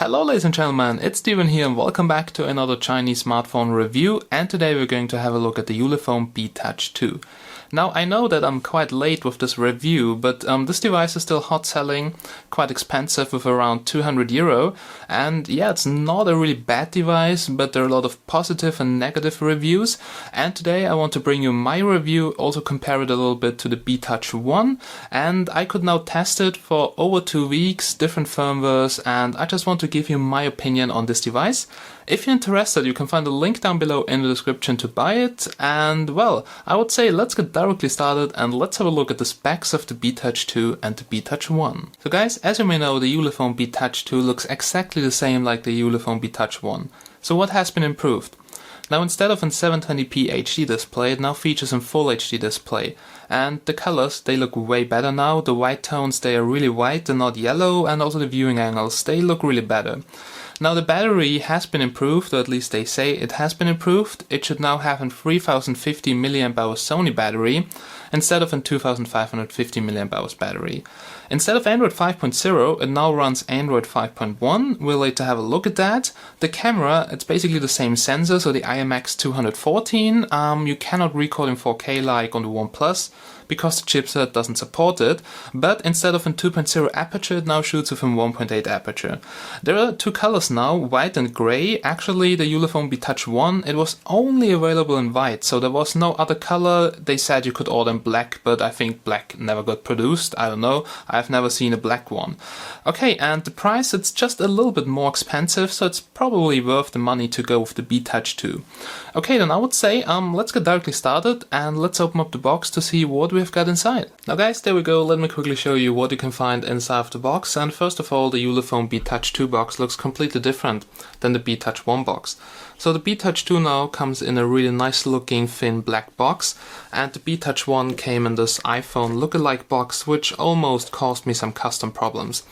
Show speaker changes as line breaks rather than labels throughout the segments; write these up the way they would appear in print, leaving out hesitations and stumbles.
Hello ladies and gentlemen, it's Steven here and welcome back to another Chinese smartphone review, and today we're going to have a look at the Ulefone B Touch 2. Now I know that I'm quite late with this review, but this device is still hot selling, quite expensive with around €200, and yeah, it's not a really bad device, but there are a lot of positive and negative reviews, and today I want to bring you my review, also compare it a little bit to the B Touch 1, and I could now test it for over 2 weeks, different firmwares, and I just want to give you my opinion on this device. If you're interested, you can find a link down below in the description to buy it, and well, I would say let's get directly started and let's have a look at the specs of the B Touch 2 and the B Touch 1. So guys, as you may know, the Ulefone B Touch 2 looks exactly the same like the Ulefone B Touch 1. So what has been improved? Now instead of a 720p HD display, it now features a full HD display. And the colors, they look way better now. The white tones, they are really white and not yellow, and also the viewing angles, they look really better. Now the battery has been improved, or at least they say it has been improved. It should now have a 3050 mAh SONY battery instead of a 2550 mAh battery. Instead of Android 5.0, it now runs Android 5.1. We'll later have a look at that. The camera, it's basically the same sensor, so the IMX214. You cannot record in 4K like on the OnePlus, because the chipset doesn't support it, but instead of a 2.0 aperture, it now shoots with a 1.8 aperture. There are two colors now, white and grey. Actually, the Ulefone B Touch 1, it was only available in white, so there was no other color. They said you could order in black, but I think black never got produced. I don't know, I've never seen a black one. Okay, and the price, it's just a little bit more expensive, so it's probably worth the money to go with the B Touch 2. Okay, then I would say, let's get directly started, and let's open up the box to see what we've got inside. Now guys, there we go, let me quickly show you what you can find inside of the box. And first of all, the Ulefone B Touch 2 box looks completely different than the B Touch 1 box. So the B Touch 2 now comes in a really nice looking thin black box, and the B Touch 1 came in this iPhone lookalike box, which almost caused me some custom problems.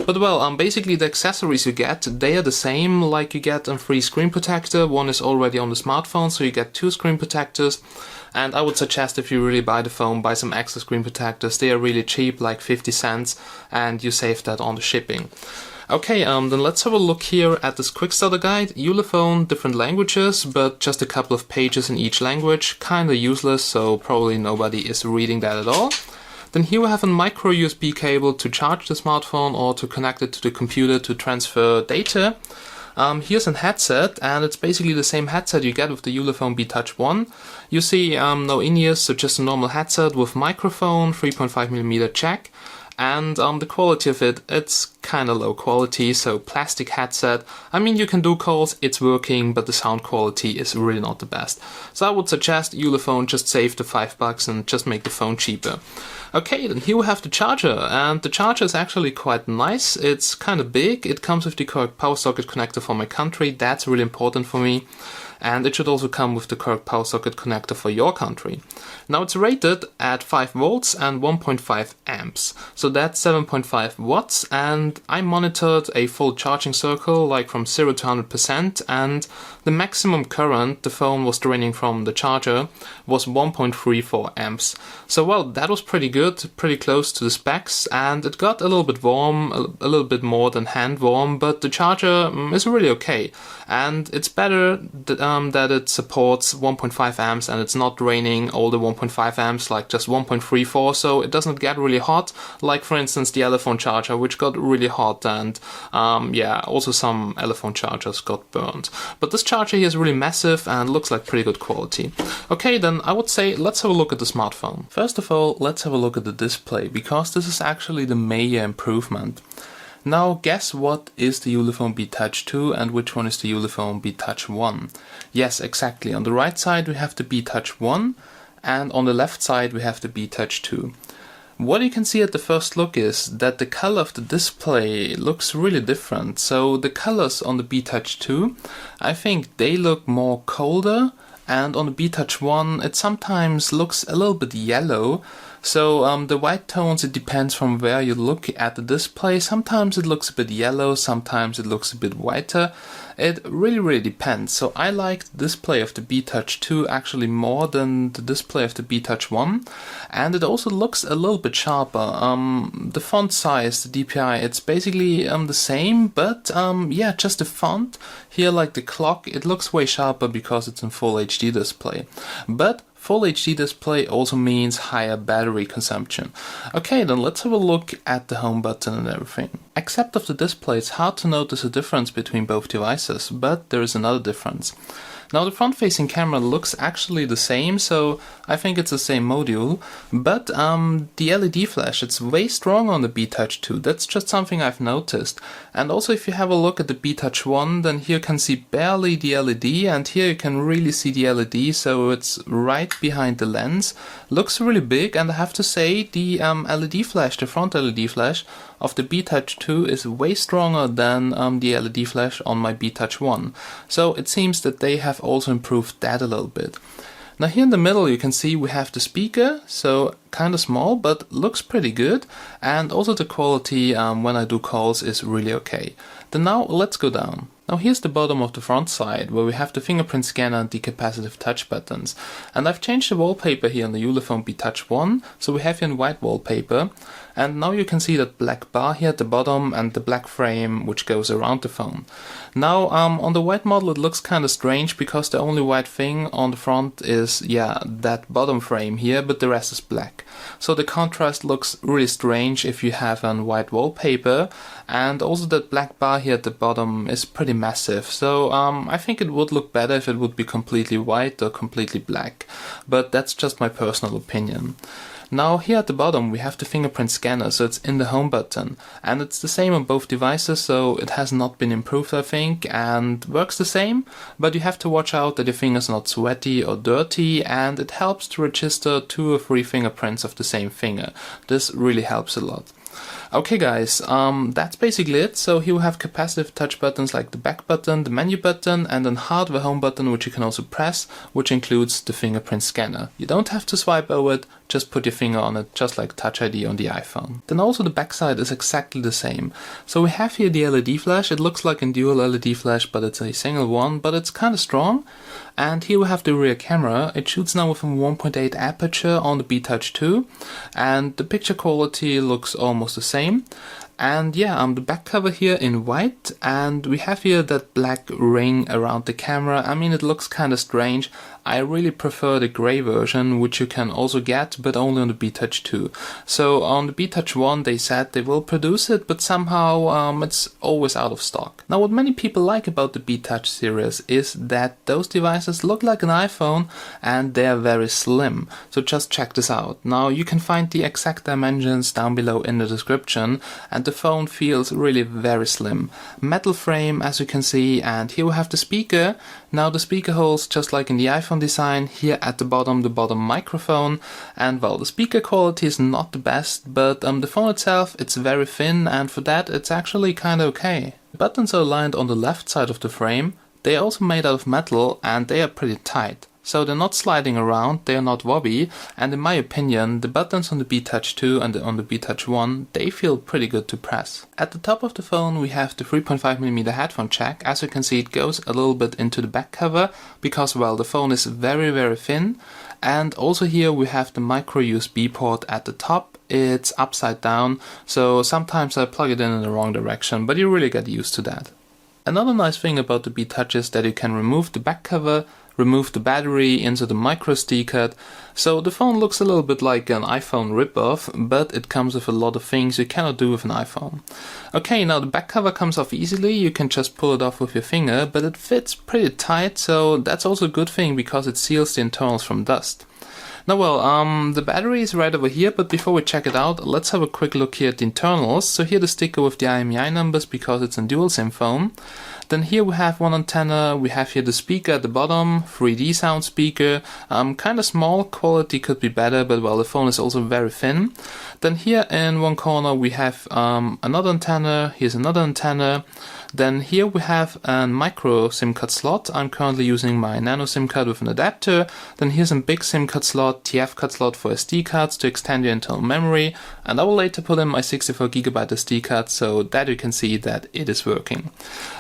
But well, basically the accessories you get, they are the same, like you get a free screen protector. One is already on the smartphone, so you get 2 screen protectors. And I would suggest, if you really buy the phone, buy some extra screen protectors. They are really cheap, like 50 cents, and you save that on the shipping. Okay, then let's have a look here at this quick starter guide. Ulefone, different languages, but just a couple of pages in each language. Kinda useless, so probably nobody is reading that at all. Then here we have a micro USB cable to charge the smartphone or to connect it to the computer to transfer data. Here's a headset, and it's basically the same headset you get with the Ulefone B Touch 1. You see no in-ears, so just a normal headset with microphone, 3.5mm jack. And the quality of it, it's kinda low quality, so plastic headset. I mean, you can do calls, it's working, but the sound quality is really not the best. So I would suggest Ulefone, just save the $5 and just make the phone cheaper. Okay, then here we have the charger, and the charger is actually quite nice. It's kinda big, it comes with the correct power socket connector for my country, that's really important for me. And it should also come with the correct power socket connector for your country. Now it's rated at 5 volts and 1.5 amps. So that's 7.5 watts, and I monitored a full charging circle, like from 0 to 100%, and the maximum current the phone was draining from the charger was 1.34 amps. So well, that was pretty good, pretty close to the specs, and it got a little bit warm, a little bit more than hand warm, but the charger is really okay. And it's better that it supports 1.5 amps and it's not draining all the 1.5 amps, like just 1.34, so it doesn't get really hot, like for instance the Ulefone charger, which got really hot, and yeah, also some Ulefone chargers got burned. But this charger here is really massive and looks like pretty good quality. Okay, then I would say let's have a look at the smartphone. First of all, let's have a look at the display, because this is actually the major improvement. Now guess what is the Ulefone B Touch 2 and which one is the Ulefone B Touch 1? Yes, exactly. On the right side we have the B Touch 1, and on the left side we have the B Touch 2. What you can see at the first look is that the color of the display looks really different. So the colors on the B Touch 2, I think they look more colder, and on the B Touch 1 it sometimes looks a little bit yellow. So the white tones, it depends from where you look at the display. Sometimes it looks a bit yellow, sometimes it looks a bit whiter. It really depends. So I like the display of the B Touch 2 actually more than the display of the B Touch 1, and it also looks a little bit sharper. The font size, the DPI, it's basically the same, but yeah, just the font here, like the clock, it looks way sharper because it's in full HD display. But full HD display also means higher battery consumption. Okay, then let's have a look at the home button and everything. Except of the display, it's hard to notice a difference between both devices, but there is another difference. Now the front-facing camera looks actually the same, so I think it's the same module, but the LED flash, it's way stronger on the B Touch 2. That's just something I've noticed. And also if you have a look at the B Touch 1, then here you can see barely the LED, and here you can really see the LED, so it's right behind the lens. Looks really big, and I have to say the LED flash, the front LED flash of the B Touch 2 is way stronger than the LED flash on my B Touch 1. So it seems that they have also improved that a little bit. Now here in the middle you can see we have the speaker, so kind of small but looks pretty good, and also the quality when I do calls is really okay. Then now let's go down. Now here's the bottom of the front side where we have the fingerprint scanner and the capacitive touch buttons. And I've changed the wallpaper here on the Ulefone B Touch 1, so we have here in white wallpaper. And now you can see that black bar here at the bottom and the black frame which goes around the phone. Now on the white model it looks kind of strange because the only white thing on the front is, yeah, that bottom frame here, but the rest is black. So the contrast looks really strange if you have a white wallpaper, and also that black bar here at the bottom is pretty massive. So I think it would look better if it would be completely white or completely black, but that's just my personal opinion. Now here at the bottom we have the fingerprint scanner, so it's in the home button, and it's the same on both devices, so it has not been improved I think, and works the same, but you have to watch out that your finger's not sweaty or dirty, and it helps to register 2 or 3 fingerprints of the same finger. This really helps a lot. Okay guys, that's basically it. So here we have capacitive touch buttons like the back button, the menu button, and then hardware home button which you can also press, which includes the fingerprint scanner. You don't have to swipe over it, just put your finger on it, just like Touch ID on the iPhone. Then also the back side is exactly the same. So we have here the LED flash. It looks like a dual LED flash, but it's a single one, but it's kind of strong. And here we have the rear camera. It shoots now with a 1.8 aperture on the B Touch 2, and the picture quality looks almost the same. And yeah, the back cover here in white, and we have here that black ring around the camera. I mean, it looks kind of strange. I really prefer the grey version, which you can also get, but only on the B Touch 2. So on the B Touch 1 they said they will produce it, but somehow it's always out of stock. Now what many people like about the B Touch series is that those devices look like an iPhone and they are very slim. So just check this out. Now you can find the exact dimensions down below in the description, and the phone feels really very slim. Metal frame as you can see, and here we have the speaker. Now the speaker holes just like in the iPhone design, here at the bottom microphone, and well, the speaker quality is not the best, but the phone itself, it's very thin, and for that it's actually kinda okay. The buttons are aligned on the left side of the frame. They are also made out of metal and they are pretty tight. So they're not sliding around, they are not wobbly, and in my opinion, the buttons on the B Touch 2 and on the B Touch 1, they feel pretty good to press. At the top of the phone we have the 3.5mm headphone jack. As you can see, it goes a little bit into the back cover, because well, the phone is very thin. And also here we have the micro USB port at the top. It's upside down, so sometimes I plug it in the wrong direction, but you really get used to that. Another nice thing about the B Touch is that you can remove the back cover, remove the battery, insert the micro SD card, so the phone looks a little bit like an iPhone ripoff, but it comes with a lot of things you cannot do with an iPhone. Okay, now the back cover comes off easily, you can just pull it off with your finger, but it fits pretty tight, so that's also a good thing because it seals the internals from dust. Now well, the battery is right over here, but before we check it out, let's have a quick look here at the internals. So here the sticker with the IMEI numbers because it's a dual SIM phone. Then here we have one antenna, we have here the speaker at the bottom, 3D sound speaker, kind of small, quality could be better, but well, the phone is also very thin. Then here in one corner we have another antenna, here's another antenna. Then here we have a micro SIM card slot. I'm currently using my nano SIM card with an adapter. Then here's a big SIM card slot, TF card slot for SD cards to extend your internal memory. And I will later put in my 64GB SD card so that you can see that it is working.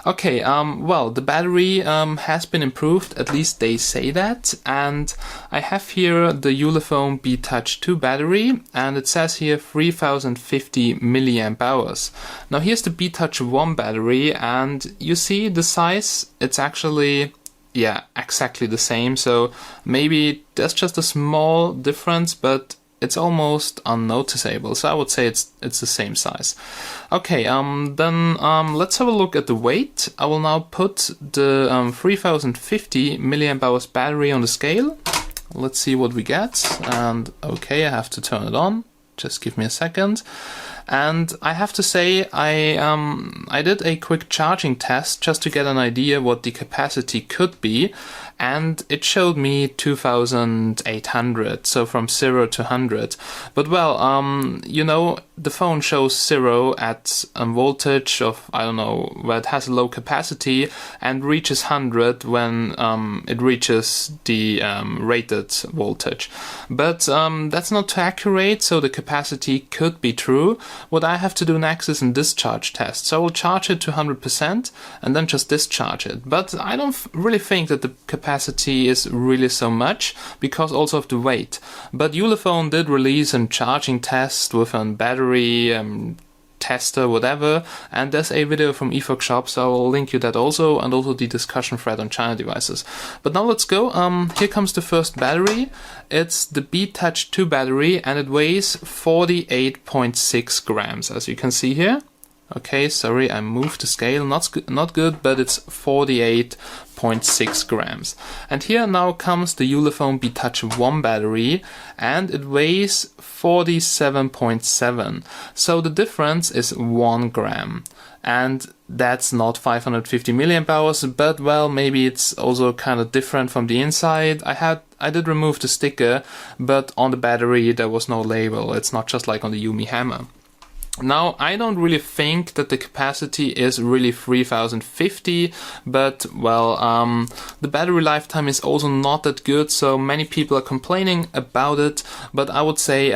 Okay, well, the battery has been improved, at least they say that. And I have here the Ulefone B-Touch 2 battery, and it says here 3050 milliamp hours. Now here's the B-Touch 1 battery, and you see the size, it's actually, yeah, exactly the same. So maybe there's just a small difference, but it's almost unnoticeable. So I would say it's the same size. Okay, then let's have a look at the weight. I will now put the 3050 milliamp hours battery on the scale. Let's see what we get. And okay, I have to turn it on. Just give me a second. And I have to say, I did a quick charging test just to get an idea what the capacity could be, and it showed me 2800, so from 0 to 100. But well, you know, the phone shows 0 at a voltage of, I don't know, where it has a low capacity, and reaches 100 when it reaches the rated voltage. But that's not too accurate, so the capacity could be true. What I have to do next is a discharge test. So I will charge it to 100% and then just discharge it. But I don't really think that the capacity is really so much because also of the weight. But Ulefone did release a charging test with a battery tester, whatever, and there's a video from efox-shop, so I will link you that also, and also the discussion thread on China devices. But now let's go. Here comes the first battery. It's the B-Touch 2 battery, and it weighs 48.6 grams, as you can see here. Okay, sorry, I moved the scale, not good, but it's 48.6 grams. And here now comes the Ulefone B-Touch 1 battery, and it weighs 47.7. So the difference is 1 gram. And that's not 550 milliamp hours, but well, maybe it's also kind of different from the inside. I did remove the sticker, but on the battery there was no label. It's not just like on the Yumi Hammer. Now, I don't really think that the capacity is really 3050, but well, the battery lifetime is also not that good, so many people are complaining about it, but I would say,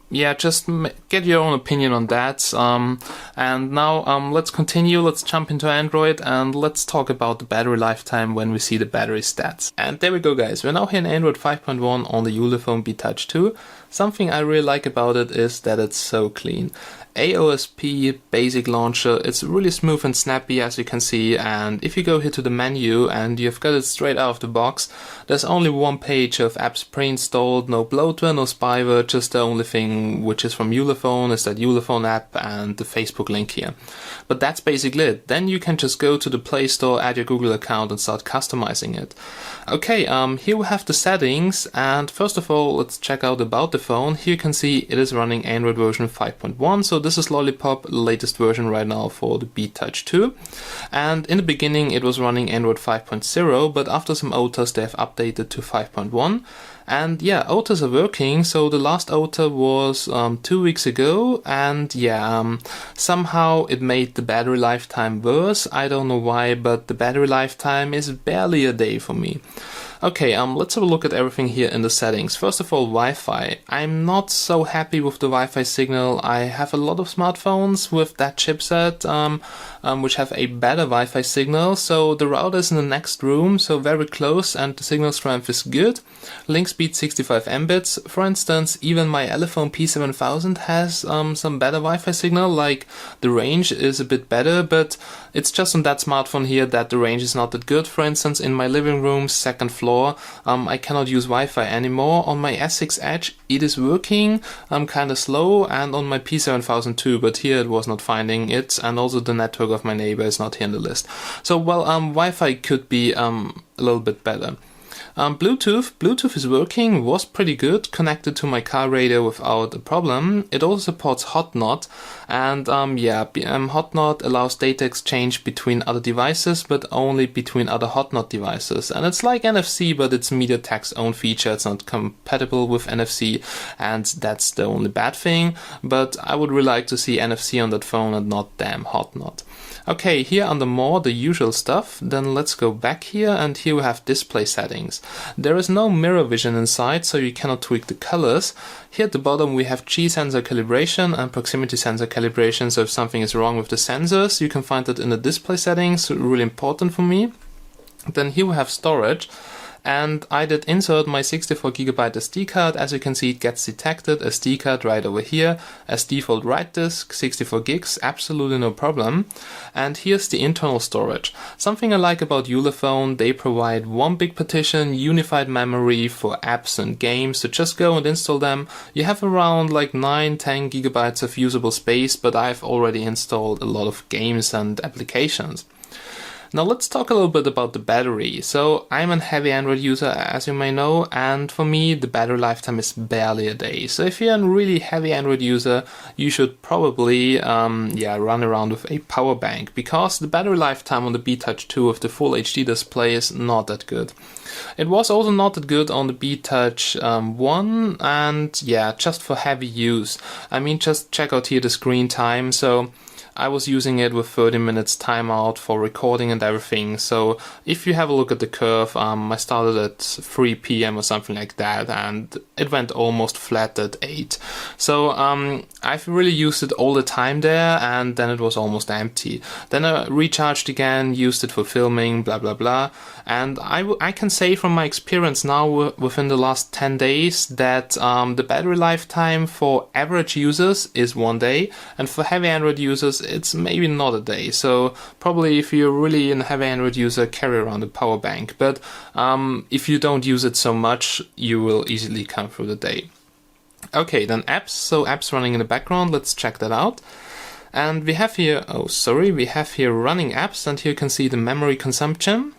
yeah, just get your own opinion on that. And now let's continue, let's jump into Android and let's talk about the battery lifetime when we see the battery stats. And there we go, guys, we're now here in Android 5.1 on the Ulefone B-Touch 2. Something I really like about it is that it's so clean. AOSP basic launcher, it's really smooth and snappy, as you can see, and if you go here to the menu and you've got it straight out of the box, there's only one page of apps pre-installed, no bloatware, no spyware, just the only thing which is from Ulefone is that Ulefone app and the Facebook link here. But that's basically it. Then you can just go to the Play Store, add your Google account and start customizing it. Okay, here we have the settings, and first of all let's check out about the phone. Here you can see it is running Android version 5.1, so this is Lollipop, latest version right now for the B-Touch 2. And in the beginning it was running Android 5.0, but after some OTAs they have updated to 5.1. And yeah, OTAs are working, so the last OTA was 2 weeks ago, and yeah, somehow it made the battery lifetime worse. I don't know why, but the battery lifetime is barely a day for me. Okay, let's have a look at everything here in the settings. First of all, Wi-Fi. I'm not so happy with the Wi-Fi signal. I have a lot of smartphones with that chipset, which have a better Wi-Fi signal. So the router is in the next room, so very close, and the signal strength is good. Link speed 65 Mbits. For instance, even my Ulefone P7000 has some better Wi-Fi signal, like the range is a bit better, but it's just on that smartphone here that the range is not that good. For instance, in my living room, second floor, I cannot use Wi-Fi anymore. On my S6 Edge, it is working, kind of slow, and on my P7000 too, but here it was not finding it, and also the network of my neighbor is not here in the list. So, well, Wi-Fi could be a little bit better. Bluetooth is working, was pretty good, connected to my car radio without a problem. It also supports HotNot, and HotNot allows data exchange between other devices, but only between other HotNot devices. And it's like NFC, but it's MediaTek's own feature. It's not compatible with NFC, and that's the only bad thing. But I would really like to see NFC on that phone and not damn HotNot. Okay, here under more, the usual stuff. Then let's go back here, and here we have display settings. There is no mirror vision inside, so you cannot tweak the colors. Here at the bottom we have G sensor calibration and proximity sensor calibration, so if something is wrong with the sensors, you can find that in the display settings, really important for me. Then here we have storage. And I did insert my 64GB SD card. As you can see, it gets detected, SD card right over here, as default write disk, 64 gigs, absolutely no problem. And here's the internal storage. Something I like about Ulefone, they provide one big partition, unified memory for apps and games, so just go and install them. You have around like 9-10 GB of usable space, but I've already installed a lot of games and applications. Now let's talk a little bit about the battery. So I'm a heavy Android user, as you may know, and for me the battery lifetime is barely a day. So if you're a really heavy Android user, you should probably run around with a power bank, because the battery lifetime on the B Touch 2 with the full HD display is not that good. It was also not that good on the B Touch 1, and yeah, just for heavy use. I mean, just check out here the screen time. So I was using it with 30 minutes timeout for recording and everything. So if you have a look at the curve, I started at 3 PM or something like that, and it went almost flat at 8. So I've really used it all the time there, and then it was almost empty. Then I recharged again, used it for filming, blah blah blah. And I can say from my experience now within the last 10 days that the battery lifetime for average users is 1 day, and for heavy Android users it's maybe not a day. So probably if you're really a heavy Android user, carry around a power bank. But if you don't use it so much, you will easily come through the day. Okay, then apps. So apps running in the background, let's check that out. And we have here, we have here running apps, and here you can see the memory consumption.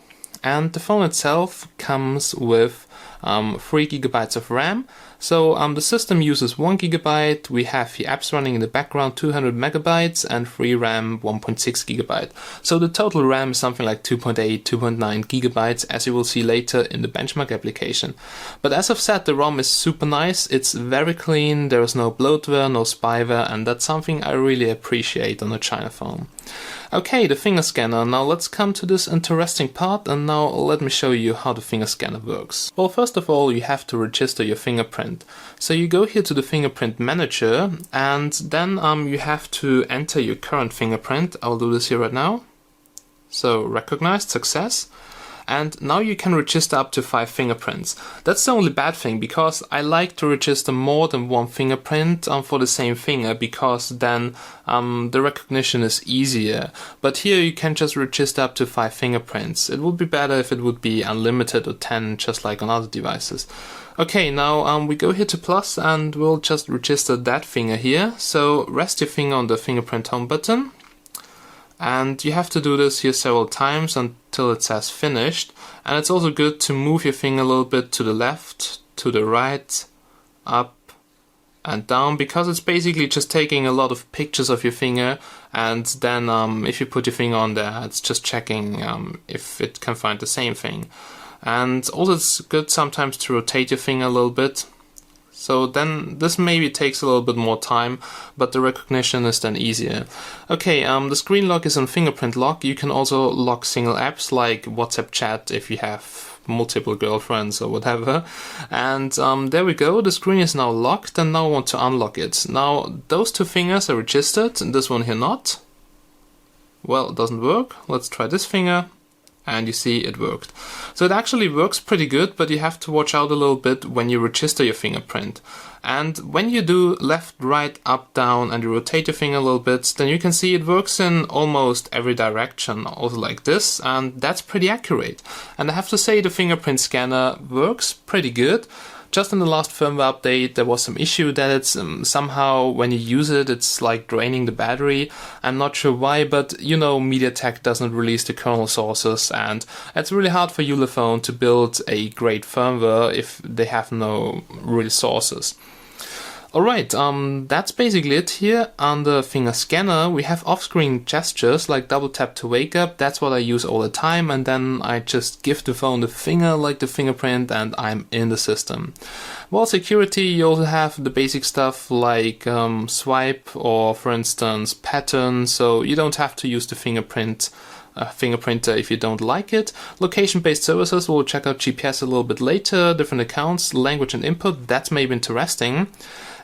And the phone itself comes with 3 GB of RAM. So the system uses 1 GB, we have the apps running in the background 200 MB, and free RAM 1.6 GB. So the total RAM is something like 2.8, 2.9 GB, as you will see later in the benchmark application. But as I've said, the ROM is super nice, it's very clean, there is no bloatware, no spyware, and that's something I really appreciate on a China phone. Okay, the finger scanner. Now let's come to this interesting part, and now let me show you how the finger scanner works. Well, first of all, you have to register your fingerprint. So you go here to the fingerprint manager, and then you have to enter your current fingerprint. I'll do this here right now. So recognized, success. And now you can register up to 5 fingerprints. That's the only bad thing, because I like to register more than 1 fingerprint for the same finger, because then the recognition is easier. But here you can just register up to 5 fingerprints. It would be better if it would be unlimited or 10, just like on other devices. Okay, now we go here to plus, and we'll just register that finger here. So rest your finger on the fingerprint home button. And you have to do this here several times until it says finished. And it's also good to move your finger a little bit to the left, to the right, up and down, because it's basically just taking a lot of pictures of your finger, and then if you put your finger on there, it's just checking if it can find the same thing. And also it's good sometimes to rotate your finger a little bit. So then this maybe takes a little bit more time, but the recognition is then easier. Okay, the screen lock is on fingerprint lock. You can also lock single apps like WhatsApp chat if you have multiple girlfriends or whatever. And there we go, the screen is now locked, and now I want to unlock it. Now those 2 fingers are registered, and this one here not. Well, it doesn't work. Let's try this finger. And you see it worked. So it actually works pretty good, but you have to watch out a little bit when you register your fingerprint. And when you do left, right, up, down, and you rotate your finger a little bit, then you can see it works in almost every direction, also like this, and that's pretty accurate. And I have to say the fingerprint scanner works pretty good. Just in the last firmware update, there was some issue that it's somehow when you use it, it's like draining the battery. I'm not sure why, but you know, MediaTek doesn't release the kernel sources, and it's really hard for Ulefone to build a great firmware if they have no real sources. Alright, that's basically it here. On the finger scanner, we have off-screen gestures like double tap to wake up. That's what I use all the time, and then I just give the phone the finger like the fingerprint and I'm in the system. While security, you also have the basic stuff like swipe or, for instance, pattern, so you don't have to use the fingerprinter if you don't like it. Location-based services, we'll check out GPS a little bit later, different accounts, language and input, that's maybe interesting.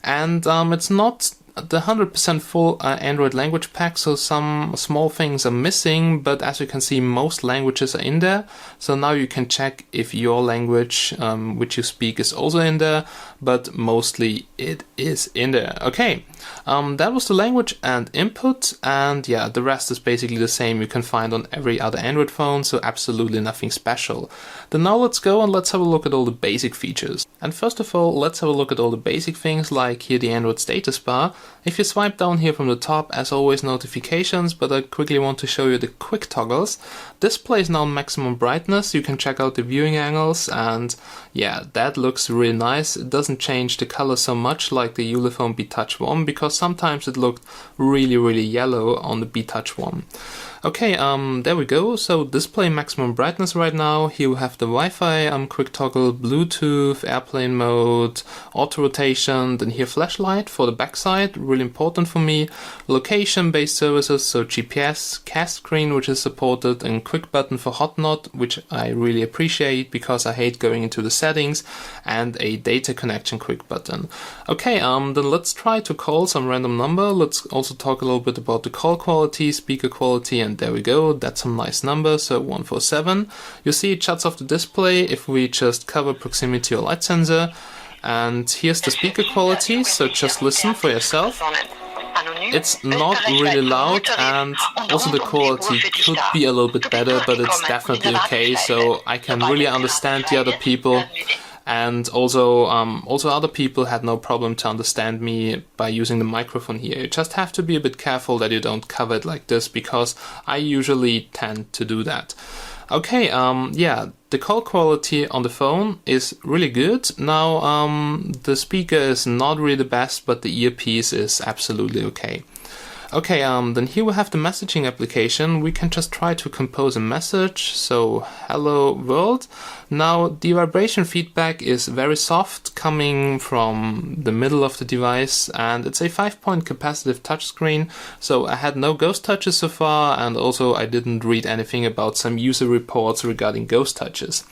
And it's not the 100% full Android language pack, so some small things are missing, but as you can see, most languages are in there. So now you can check if your language, which you speak, is also in there, but mostly it is in there. Okay, that was the language and input, and yeah, the rest is basically the same you can find on every other Android phone, so absolutely nothing special. Then now let's go and let's have a look at all the basic features. And first of all, let's have a look at all the basic things like here the Android status bar. If you swipe down here from the top, as always, notifications, but I quickly want to show you the quick toggles. Display is now maximum brightness, you can check out the viewing angles, and yeah, that looks really nice. It doesn't change the color so much like the Ulefone B-Touch 1, because sometimes it looked really yellow on the B-Touch 1. Okay, there we go. So display maximum brightness right now. Here we have the Wi-Fi, quick toggle, Bluetooth, airplane mode, auto rotation, then here flashlight for the backside, really important for me. Location-based services, so GPS, cast screen, which is supported, and quick button for hotnot, which I really appreciate because I hate going into the settings, and a data connection quick button. Okay, then let's try to call some random number. Let's also talk a little bit about the call quality, speaker quality, and there we go, that's some nice number, so 147. You see it shuts off the display if we just cover proximity or light sensor. And here's the speaker quality, so just listen for yourself. It's not really loud, and also the quality could be a little bit better, but it's definitely okay, so I can really understand the other people. And also other people had no problem to understand me by using the microphone here. You just have to be a bit careful that you don't cover it like this, because I usually tend to do that. Okay, yeah, the call quality on the phone is really good. Now, the speaker is not really the best, but the earpiece is absolutely okay. Okay, then here we have the messaging application. We can just try to compose a message. So, hello world. Now, the vibration feedback is very soft, coming from the middle of the device, and it's a 5-point capacitive touchscreen. So I had no ghost touches so far, and also I didn't read anything about some user reports regarding ghost touches.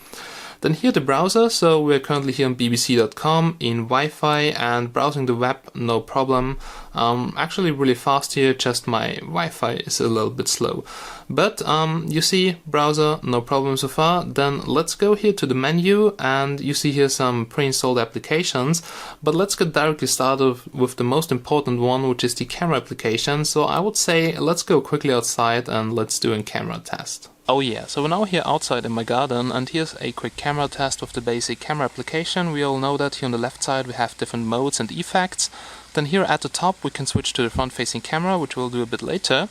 Then here the browser, so we're currently here on bbc.com in Wi-Fi, and browsing the web, no problem. Actually really fast here, just my Wi-Fi is a little bit slow. But you see, browser, no problem so far. Then let's go here to the menu, and you see here some pre-installed applications. But let's get directly started with the most important one, which is the camera application. So I would say let's go quickly outside and let's do a camera test. Oh yeah, so we're now here outside in my garden, and here's a quick camera test with the basic camera application. We all know that here on the left side we have different modes and effects. Then here at the top we can switch to the front-facing camera, which we'll do a bit later.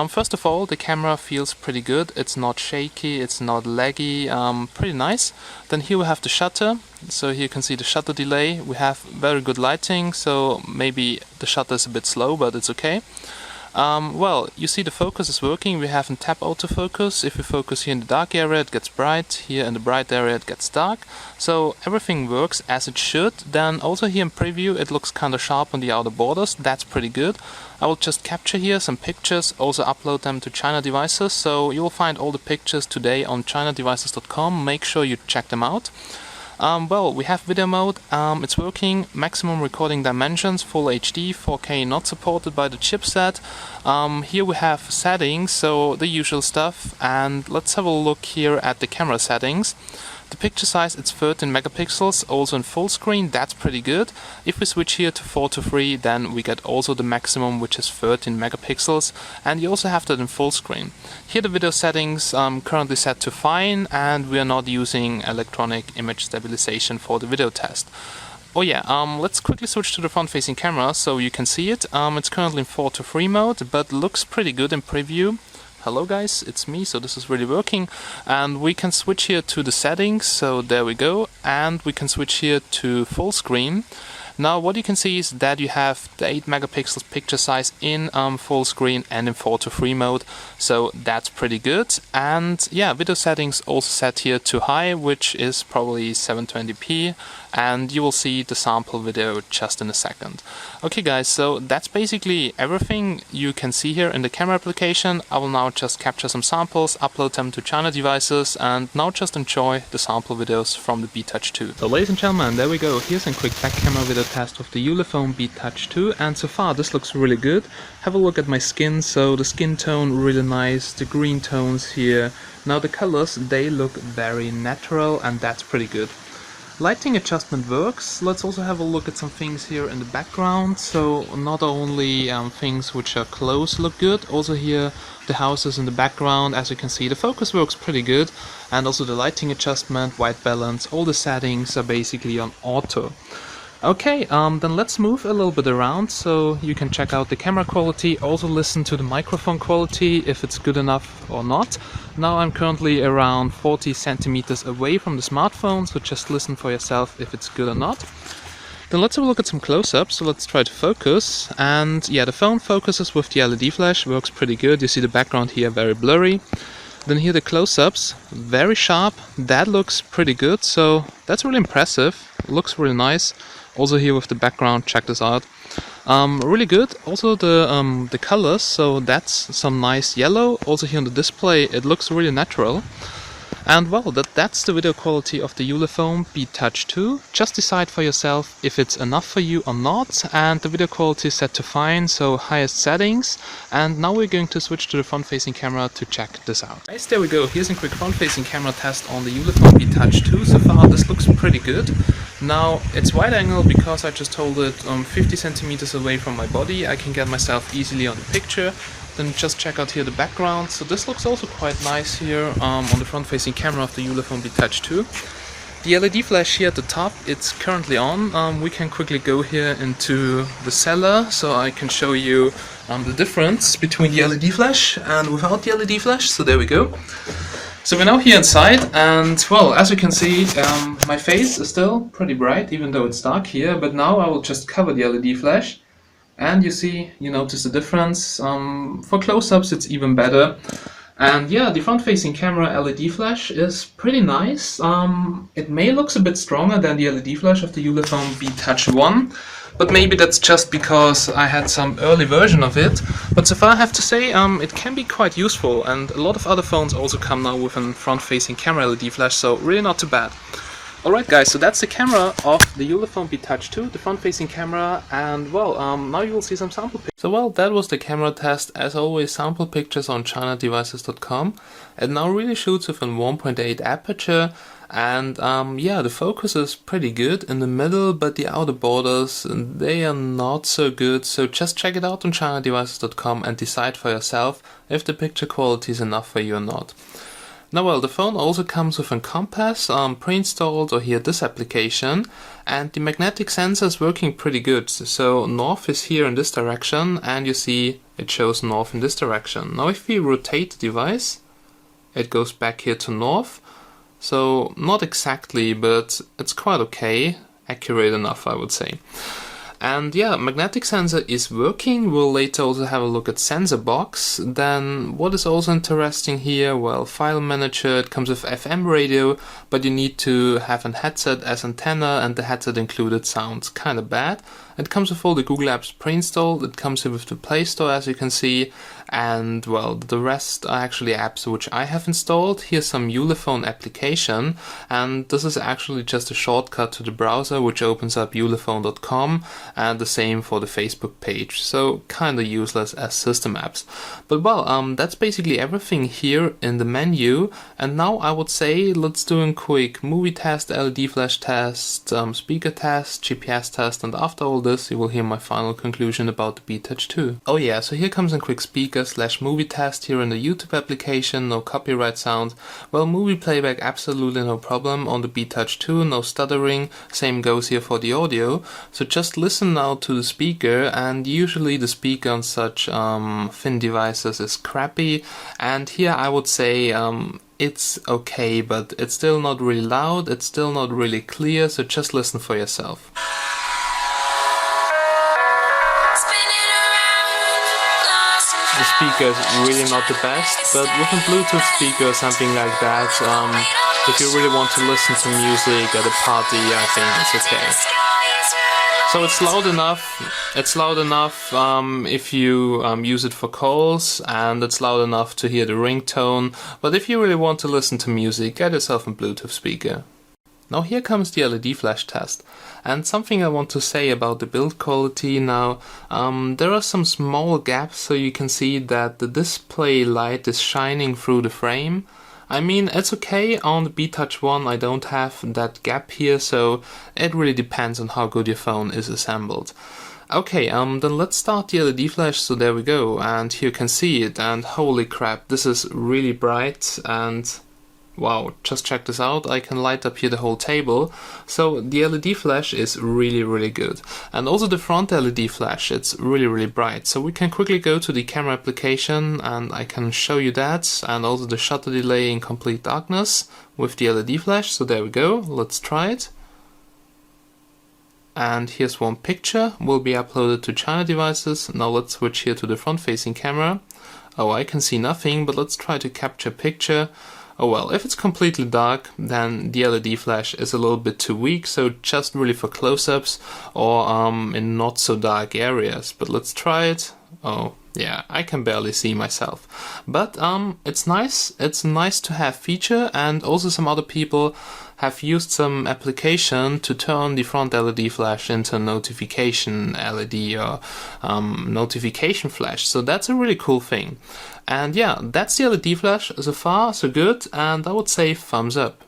First of all, the camera feels pretty good. It's not shaky, it's not laggy, pretty nice. Then here we have the shutter. So here you can see the shutter delay. We have very good lighting, so maybe the shutter is a bit slow, but it's okay. Well, you see the focus is working. We have in tap autofocus. If we focus here in the dark area, it gets bright. Here in the bright area, it gets dark. So everything works as it should. Then also here in preview, it looks kind of sharp on the outer borders. That's pretty good. I will just capture here some pictures, also upload them to China Devices. So you will find all the pictures today on chinadevices.com. Make sure you check them out. Well, we have video mode, it's working, maximum recording dimensions, full HD, 4K not supported by the chipset. Here we have settings, so the usual stuff, and let's have a look here at the camera settings. The picture size, it's 13 megapixels, also in full screen, that's pretty good. If we switch here to 4:3, then we get also the maximum, which is 13 megapixels, and you also have that in full screen. Here the video settings currently set to fine, and we are not using electronic image stabilization for the video test. Oh yeah, let's quickly switch to the front-facing camera so you can see it. It's currently in 4:3 mode, but looks pretty good in preview. Hello guys, it's me, so this is really working, and we can switch here to the settings, so there we go, and we can switch here to full screen. Now what you can see is that you have the 8 megapixels picture size in full screen and in 4:3 mode, so that's pretty good. And yeah, video settings also set here to high, which is probably 720p, and you will see the sample video just in a second. Okay guys, so that's basically everything you can see here in the camera application. I will now just capture some samples, upload them to China devices, and now just enjoy the sample videos from the B-Touch 2. So ladies and gentlemen, there we go. Here's a quick back camera video test of the Ulefone B-Touch 2, and so far this looks really good. Have a look at my skin. So the skin tone really nice, the green tones here. Now the colors, they look very natural, and that's pretty good. Lighting adjustment works. Let's also have a look at some things here in the background. So not only things which are close look good, also here the houses in the background, as you can see the focus works pretty good, and also the lighting adjustment, white balance, all the settings are basically on auto. Okay, then let's move a little bit around so you can check out the camera quality, also listen to the microphone quality, if it's good enough or not. Now I'm currently around 40 centimeters away from the smartphone, so just listen for yourself if it's good or not. Then let's have a look at some close-ups, so let's try to focus. And yeah, the phone focuses with the LED flash, works pretty good. You see the background here very blurry. Then here the close-ups, very sharp, that looks pretty good, so that's really impressive, looks really nice. Also here with the background, check this out. Really good. Also the colors, so that's some nice yellow. Also here on the display, it looks really natural. And well, that's the video quality of the Ulefone B-Touch 2. Just decide for yourself if it's enough for you or not. And the video quality is set to fine, so highest settings. And now we're going to switch to the front-facing camera to check this out. Guys, there we go. Here's a quick front-facing camera test on the Ulefone B-Touch 2. So far, this looks pretty good. Now, it's wide angle because I just hold it 50 centimeters away from my body. I can get myself easily on the picture. Then just check out here the background. So this looks also quite nice here on the front-facing camera of the Ulefone B-Touch 2. The LED flash here at the top, it's currently on. We can quickly go here into the cellar so I can show you the difference between the LED flash and without the LED flash. So there we go. So we're now here inside, and well, as you can see, my face is still pretty bright even though it's dark here, but now I will just cover the LED flash. And you notice the difference. For close-ups it's even better. And yeah, the front-facing camera LED flash is pretty nice. It may look a bit stronger than the LED flash of the Ulefone B-Touch 1, but maybe that's just because I had some early version of it. But so far I have to say, it can be quite useful, and a lot of other phones also come now with a front-facing camera LED flash, so really not too bad. Alright guys, so that's the camera of the Ulefone B-Touch 2, the front-facing camera, and well, now you will see some sample pictures. So well, that was the camera test. As always, sample pictures on ChinaDevices.com. It now really shoots with a 1.8 aperture, and yeah, the focus is pretty good in the middle, but the outer borders, they are not so good, so just check it out on ChinaDevices.com and decide for yourself if the picture quality is enough for you or not. Now well, the phone also comes with a compass pre-installed, or here this application, and the magnetic sensor is working pretty good. So north is here in this direction, and you see it shows north in this direction. Now if we rotate the device, it goes back here to north. So not exactly, but it's quite okay, accurate enough I would say. And yeah, magnetic sensor is working. We'll later also have a look at sensor box. Then what is also interesting here, well, file manager, it comes with FM radio, but you need to have a headset as antenna, and the headset included sounds kind of bad. It comes with all the Google apps pre-installed, it comes here with the Play Store as you can see, and well, the rest are actually apps which I have installed. Here's some Ulefone application, and this is actually just a shortcut to the browser which opens up ulefone.com, and the same for the Facebook page, so kinda useless as system apps. But well, that's basically everything here in the menu, and now I would say let's do a quick movie test, LED flash test, speaker test, GPS test, and after all this you will hear my final conclusion about the B-Touch 2. Oh yeah, so here comes a quick speaker/movie test here in the YouTube application, no copyright sound. Well, movie playback absolutely no problem on the B-Touch 2, no stuttering, same goes here for the audio. So just listen now to the speaker, and usually the speaker on such thin devices is crappy, and here I would say it's okay, but it's still not really loud, it's still not really clear, so just listen for yourself. speaker is really not the best, but with a Bluetooth speaker or something like that, if you really want to listen to music at a party, I think it's okay. So it's loud enough. It's loud enough if you use it for calls, and it's loud enough to hear the ringtone. But if you really want to listen to music, get yourself a Bluetooth speaker. Now here comes the LED flash test. And something I want to say about the build quality now, there are some small gaps, so you can see that the display light is shining through the frame. I mean, it's okay. On the B-Touch 1 I don't have that gap here, so it really depends on how good your phone is assembled. Okay, then let's start the LED flash, so there we go, and here you can see it, and holy crap, this is really bright, and wow, just check this out, I can light up here the whole table. So the LED flash is really good. And also the front LED flash, it's really bright. So we can quickly go to the camera application and I can show you that, and also the shutter delay in complete darkness with the LED flash. So there we go, let's try it. And here's one picture, will be uploaded to China devices. Now let's switch here to the front facing camera. Oh, I can see nothing, but let's try to capture a picture. Oh well, if it's completely dark, then the LED flash is a little bit too weak, so just really for close-ups or in not so dark areas. But let's try it. Oh yeah, I can barely see myself. But it's nice to have feature, and also some other people have used some application to turn the front LED flash into notification LED or notification flash. So that's a really cool thing. And yeah, that's the LED flash. So far, so good, and I would say thumbs up.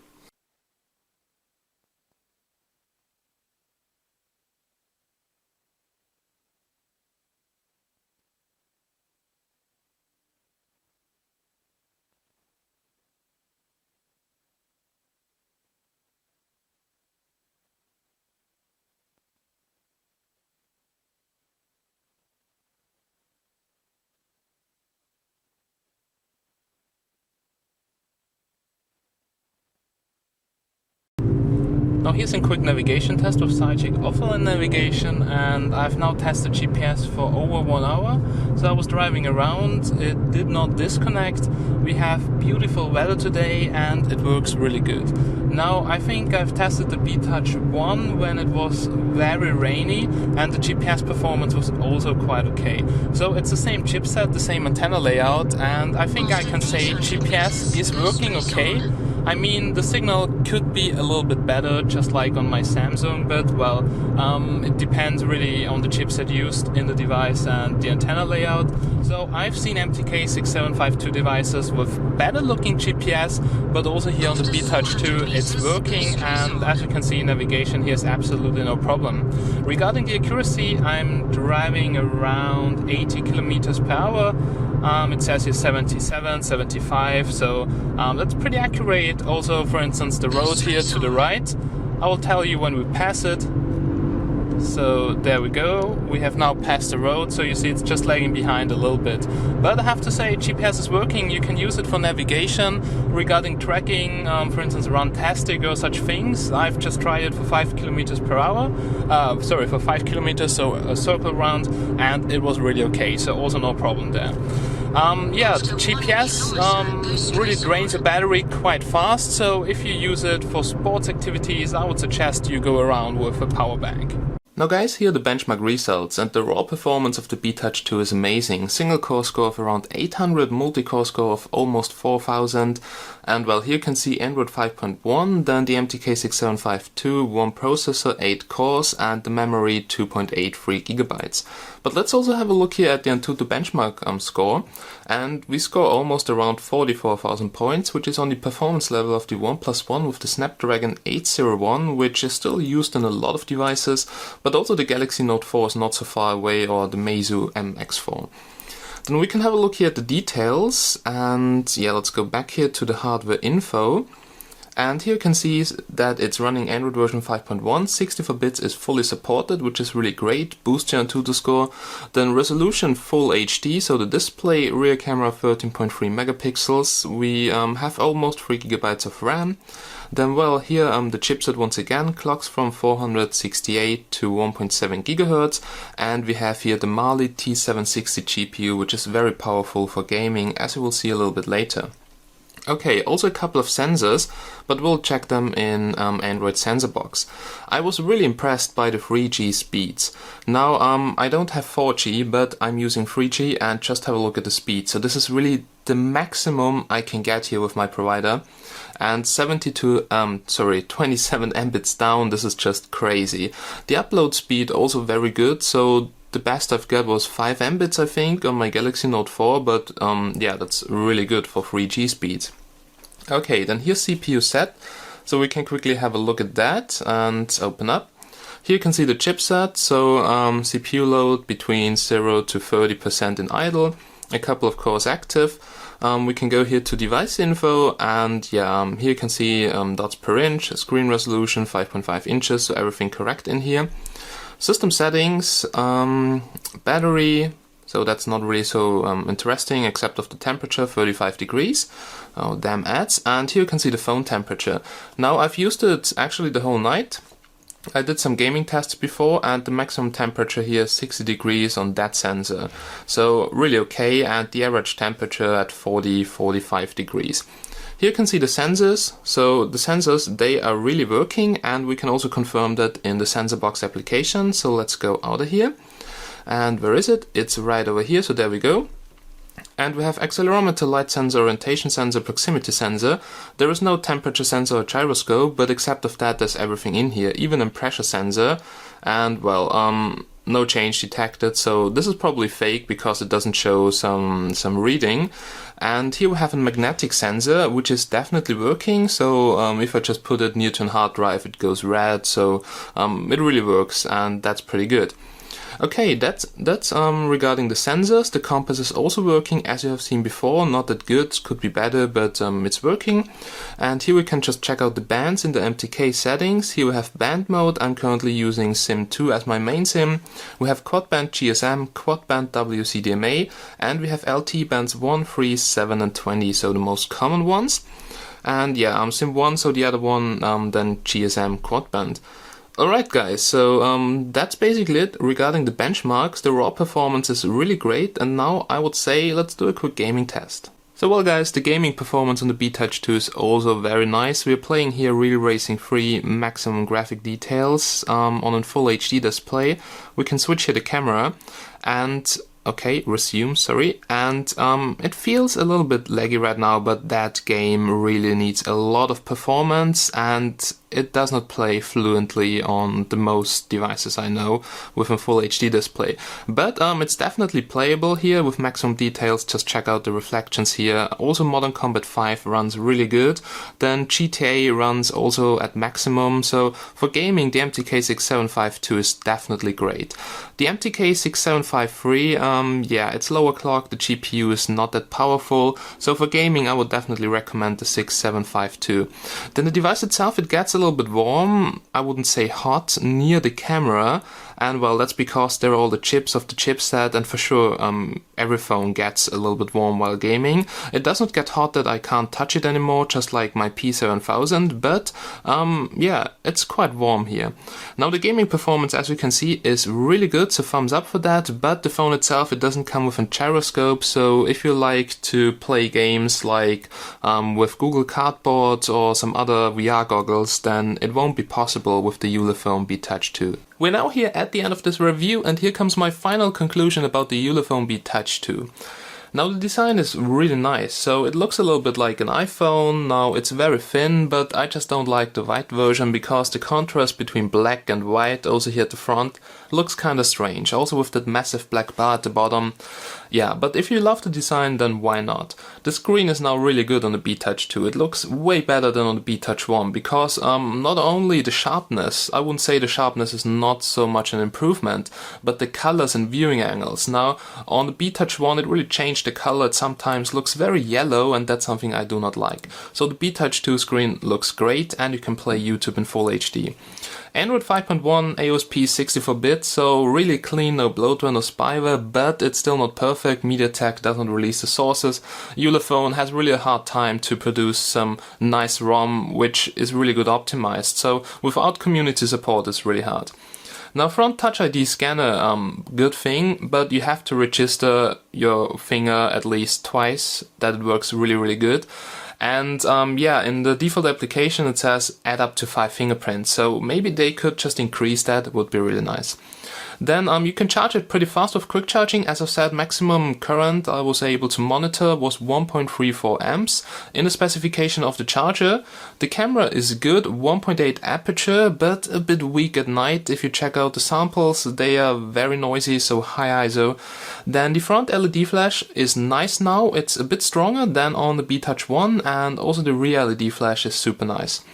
Now here's a quick navigation test with Sidecheck offline navigation, and I've now tested GPS for over 1 hour. So I was driving around, it did not disconnect, we have beautiful weather today and it works really good. Now I think I've tested the B-Touch 1 when it was very rainy and the GPS performance was also quite okay. So it's the same chipset, the same antenna layout, and I think I can say GPS is working okay. I mean, the signal could be a little bit better, just like on my Samsung, but well, it depends really on the chipset used in the device and the antenna layout. So I've seen MTK 6752 devices with better looking GPS, but also here on the B-Touch 2 it's working, and as you can see, navigation here is absolutely no problem. Regarding the accuracy, I'm driving around 80 kilometers per hour. It says here 77, 75, so that's pretty accurate. Also, for instance, the road here to the right, I will tell you when we pass it. So there we go, we have now passed the road, so you see it's just lagging behind a little bit. But I have to say, GPS is working, you can use it for navigation. Regarding tracking, for instance around Tastic or such things, I've just tried it for 5 kilometers per hour. For 5 kilometers, so a circle round, and it was really okay, so also no problem there. Yeah, the GPS really drains the battery quite fast, so if you use it for sports activities, I would suggest you go around with a power bank. Now guys, here are the benchmark results, and the raw performance of the B-Touch 2 is amazing. Single core score of around 800, multi-core score of almost 4000, and well, here you can see Android 5.1, then the MTK 6752, 1 processor, 8 cores, and the memory 2.83 GB. But let's also have a look here at the Antutu benchmark score, and we score almost around 44,000 points, which is on the performance level of the OnePlus One with the Snapdragon 801, which is still used in a lot of devices, but also the Galaxy Note 4 is not so far away, or the Meizu MX4. Then we can have a look here at the details, and yeah, let's go back here to the hardware info. And here you can see that it's running Android version 5.1, 64 bits is fully supported, which is really great, boosts your Antutu score. Then resolution full HD, so the display, rear camera 13.3 megapixels, we have almost 3 GB of RAM. Then well, here the chipset once again clocks from 468 to 1.7 GHz, and we have here the Mali T760 GPU, which is very powerful for gaming, as you will see a little bit later. Okay, also a couple of sensors, but we'll check them in Android Sensor Box. I was really impressed by the 3G speeds. Now, I don't have 4G, but I'm using 3G, and just have a look at the speed. So this is really the maximum I can get here with my provider. And 27 Mbits down, this is just crazy. The upload speed also very good, so the best I've got was 5 Mbits, I think, on my Galaxy Note 4, but yeah, that's really good for 3G speeds. Okay, then here's CPU set, so we can quickly have a look at that and open up. Here you can see the chipset, so CPU load between 0 to 30% in idle, a couple of cores active. We can go here to device info, and yeah, here you can see dots per inch, screen resolution 5.5 inches, so everything correct in here. System settings, battery, so that's not really so interesting, except of the temperature, 35 degrees. Oh, damn ads. And here you can see the phone temperature. Now, I've used it actually the whole night. I did some gaming tests before, and the maximum temperature here is 60 degrees on that sensor. So really okay, and the average temperature at 40-45 degrees. Here you can see the sensors. So the sensors, they are really working, and we can also confirm that in the Sensor Box application. So let's go out of here. And where is it? It's right over here, so there we go. And we have accelerometer, light sensor, orientation sensor, proximity sensor. There is no temperature sensor or gyroscope, but except of that, there's everything in here, even a pressure sensor. And well, no change detected, so this is probably fake because it doesn't show some reading. And here we have a magnetic sensor, which is definitely working. So if I just put it near to a hard drive, it goes red. So it really works, and that's pretty good. Okay, that's regarding the sensors. The compass is also working, as you have seen before. Not that good, could be better, but it's working. And here we can just check out the bands in the MTK settings. Here we have band mode. I'm currently using SIM 2 as my main SIM. We have quad band GSM, quad band WCDMA, and we have LTE bands 1, 3, 7, and 20, so the most common ones. And yeah, SIM 1, so the other one, then GSM quad band. Alright guys, so that's basically it regarding the benchmarks. The raw performance is really great, and now I would say let's do a quick gaming test. So well guys, the gaming performance on the B Touch 2 is also very nice. We're playing here Real Racing 3 maximum graphic details on a full HD display. We can switch here the camera and okay, resume, sorry, and it feels a little bit laggy right now, but that game really needs a lot of performance, and it does not play fluently on the most devices I know with a full HD display. But it's definitely playable here with maximum details. Just check out the reflections here. Also Modern Combat 5 runs really good. Then GTA runs also at maximum. So for gaming, the MTK 6752 is definitely great. The MTK 6753, yeah, it's lower clock. The GPU is not that powerful. So for gaming, I would definitely recommend the 6752. Then the device itself, it gets a little bit warm, I wouldn't say hot, near the camera, and well, that's because there are all the chips of the chipset, and for sure every phone gets a little bit warm while gaming. It does not get hot that I can't touch it anymore, just like my P7000, but yeah, it's quite warm here. Now the gaming performance, as you can see, is really good, so thumbs up for that, but the phone itself, it doesn't come with a gyroscope, so if you like to play games like with Google Cardboard or some other VR goggles, then it won't be possible with the Ulefone B Touch 2. We're now here at the end of this review, and here comes my final conclusion about the Ulefone B Touch 2. Now the design is really nice, so it looks a little bit like an iPhone. Now it's very thin, but I just don't like the white version because the contrast between black and white, also here at the front, looks kinda strange. Also with that massive black bar at the bottom. Yeah, but if you love the design, then why not? The screen is now really good on the B Touch 2. It looks way better than on the B Touch 1 because not only the sharpness, I wouldn't say the sharpness is not so much an improvement, but the colors and viewing angles. Now on the B Touch 1 it really changed the color. It sometimes looks very yellow, and that's something I do not like. So the B Touch 2 screen looks great, and you can play YouTube in full HD. Android 5.1 AOSP 64-bit, so really clean, no bloatware, no spyware, but it's still not perfect. MediaTek doesn't release the sources. Ulefone has really a hard time to produce some nice ROM, which is really good optimized, so without community support it's really hard. Now, front Touch ID scanner, good thing, but you have to register your finger at least twice, that it works really good. And yeah, in the default application it says add up to 5 fingerprints, so maybe they could just increase that, it would be really nice. Then you can charge it pretty fast with quick charging. As I said, maximum current I was able to monitor was 1.34 amps in the specification of the charger. The camera is good, 1.8 aperture, but a bit weak at night. If you check out the samples, they are very noisy, so high ISO. Then the front LED flash is nice now, it's a bit stronger than on the B-Touch 1, and also the rear LED flash is super nice.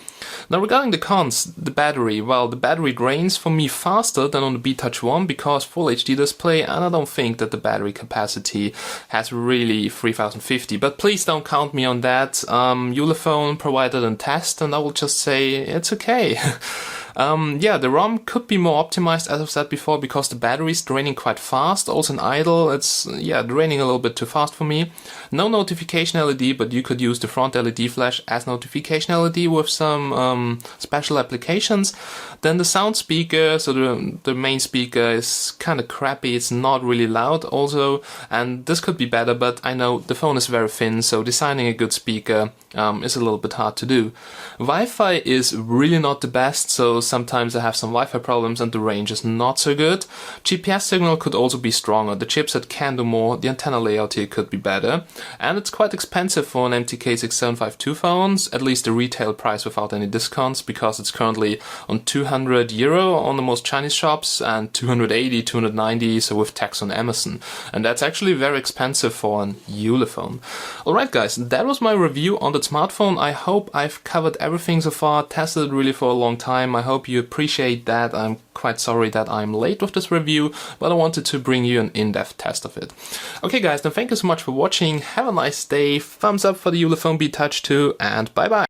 Now regarding the cons, the battery, well, the battery drains for me faster than on the B-Touch 1 because full HD display, and I don't think that the battery capacity has really 3050, but please don't count me on that. Ulefone provided a test and I will just say it's okay. Yeah, the ROM could be more optimized, as I've said before, because the battery is draining quite fast. Also in idle, it's draining a little bit too fast for me. No notification LED, but you could use the front LED flash as notification LED with some special applications. Then the sound speaker, so the main speaker is kind of crappy, it's not really loud also, and this could be better, but I know the phone is very thin, so designing a good speaker is a little bit hard to do. Wi-Fi is really not the best, so sometimes I have some Wi-Fi problems and the range is not so good. GPS signal could also be stronger, the chipset can do more, the antenna layout here could be better, and it's quite expensive for an MTK 6752 phones, at least the retail price without any discounts, because it's currently on €200 on the most Chinese shops and 280, 290, so with tax on Amazon, and that's actually very expensive for an Ulefone. Alright guys, that was my review on the smartphone. I hope I've covered everything so far, tested it really for a long time. I hope you appreciate that. I'm quite sorry that I'm late with this review, but I wanted to bring you an in-depth test of it. Okay guys, then thank you so much for watching, have a nice day, thumbs up for the Ulefone B-Touch 2, and bye bye!